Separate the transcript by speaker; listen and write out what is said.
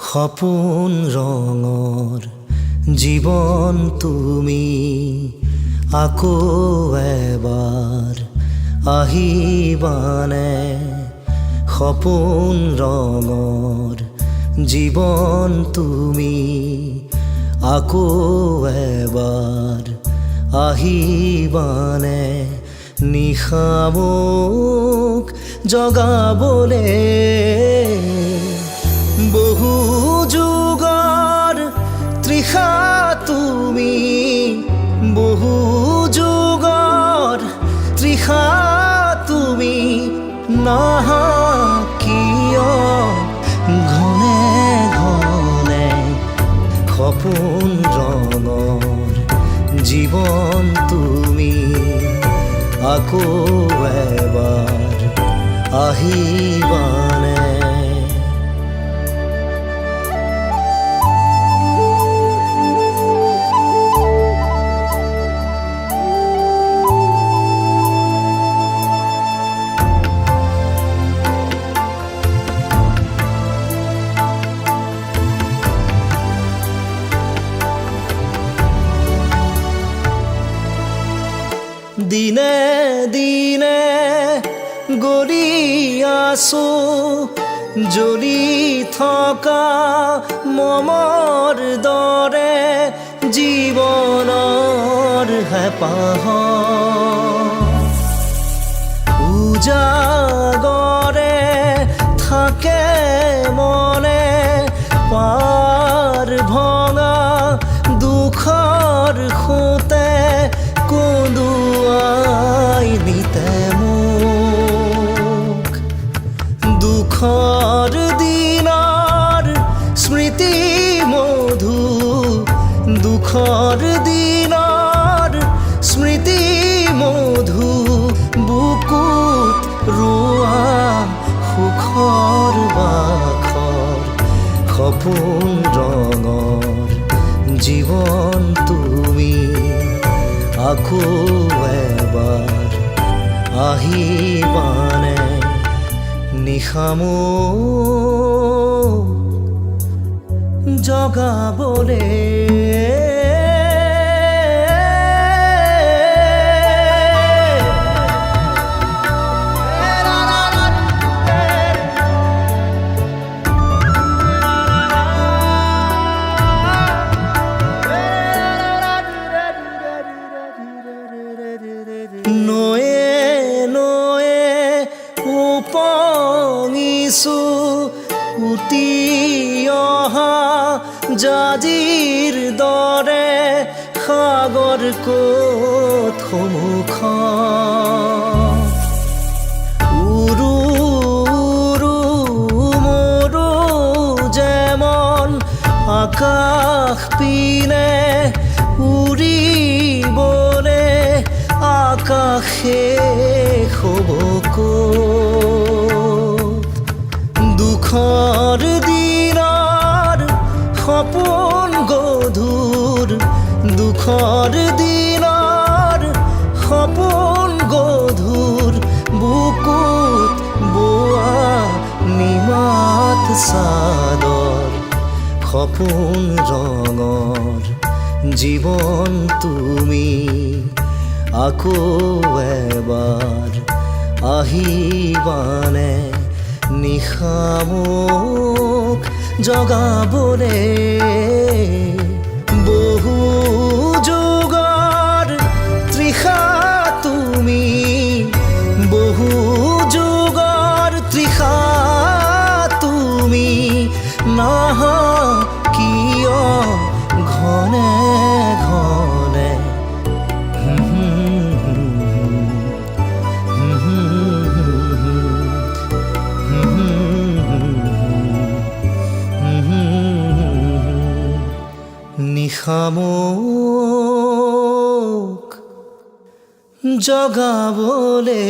Speaker 1: সপোন ৰঙৰ জীৱন তুমি আকৌ এবাৰ আহিবানে। সপোন ৰঙৰ জীৱন তুমি আকৌ এবাৰ আহিবানে। নিশা মোক জগাবলে বহু যুগৰ তৃষা তুমি, বহু যুগৰ তৃষা তুমি। নাহা কিয় ঘনে ঘনে সপোন ৰঙৰ জীৱন তুমি আকৌ এবাৰ আহিবানে। দিনে দিনে গলি আছো জ্বলি থকা মমৰ দৰে। জীৱনৰ হেঁপাহ উজাগৰে থাকে মনে। পাৰ ভঙা দুখৰ সোঁতে কন্দুৱাই নিতে মোক। দুখৰ দিনৰ স্মৃতি মধু, দুখৰ দিনৰ স্মৃতি মধু। বুকুত ৰোৱা সুখৰ বাখৰ সপোন ৰঙৰ জীৱন তুমি আকৌ এবাৰ আহিবানে। নিশা মোক জগাবলে নয়ে নয়ে উপঙিছো উটি অহা জাজিৰ দৰে। সাগৰ ক'ত সন্মুখত উৰু উৰু মৰু যেমন আকাশ পিনে উৰিবলে। আকাশে হ'ব ক'ত দুখৰ দিনৰ সপোন গধুৰ। দুখৰ দিনৰ সপোন গধুৰ। বুকুত বোৱা নিমাত চাদৰ সপোন ৰঙৰ জীৱন তুমি আকৌ এবাৰ আহিবানে। নিশা মোক জগাবলে বহু যুগৰ তৃষা তুমি, বহু যুগৰ তৃষা তুমি। নাহা কিয় ঘনে ঘনে নিশা মোক জগাবলে।